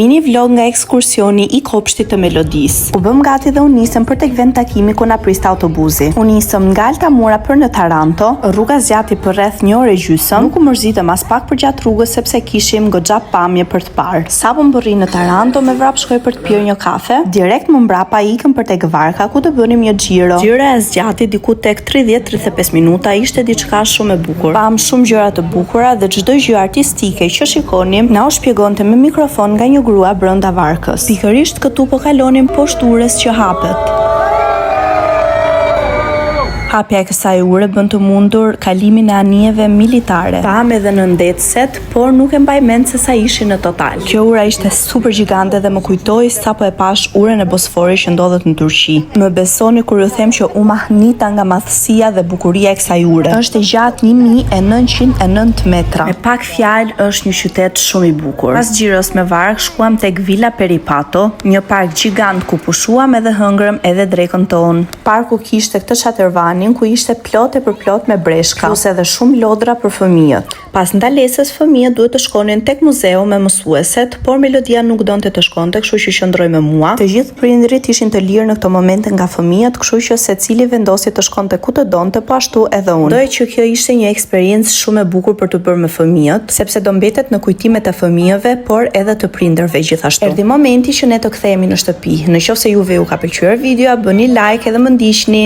Mini vlog nga ekskursioni i kopshtit të Melodisë. U bëm gati dhe u nisëm për tek vend takimi ku na priste autobusi. U nisëm nga Altamura për në Taranto, rruga zgjati për rreth 1 orë e gjysmë. Nuk u mërzitëm as pak për gjatë rrugës sepse kishim goxha pamje për të parë. Sa po mbërri në Taranto, me vrap shkoj për të pirë një kafe. Direkt më mbrapa ikëm për tek varka ku të bënim një xhiro. Xhira e zgjati diku tek 30-35 minuta, ishte diçka shumë e bukur. Pam shumë gjëra të bukura dhe çdo gjë artistike që shikonim na u shpjegonte me mikrofon nga një grua brenda varkës. Pikërisht këtu po kalonim poshtë urës që hapet. Hapja e kësaj ure bën të mundur kalimin e anijeve militare. Pam edhe në ndetëset, por nuk e mbaj mend se sa ishin në total. Kjo ura ishte super gjigante dhe më kujtoi sapo e pash urën e Bosforit që ndodhet në Turqi. Më besoni kur ju them që u mahnita nga madhësia dhe bukuria e kësaj ure. Është e gjatë 1909 metra. Me pak fjalë është një qytet shumë i bukur. Pas xhiros me varg shkuam tek Villa Peripato, një park gjigant ku pushuam edhe hëngrëm edhe drekën tonë. Parku kishte këtë çatërvan ku ishte plot e përplot me breshka, plus edhe shumë lodra për fëmijët. Pas ndalesës, fëmijët duhet të shkonin tek muzeu me mësueset, por Melodia nuk donte të shkonte, kështu që qëndroi me mua. Të gjithë prindërit ishin të lirë në këto momente nga fëmijët, kështu që secili vendosi të shkonte ku të donte, po ashtu edhe unë. Doj që kjo ishte një eksperiencë shumë e bukur për të bërë me fëmijët, sepse do mbetet në kujtimet e fëmijëve, por edhe të prindërve gjithashtu. Erdhi momenti që ne të kthehemi në shtëpi. Nëse juve ju ka pëlqyer videoja, bëni like edhe më ndiqni.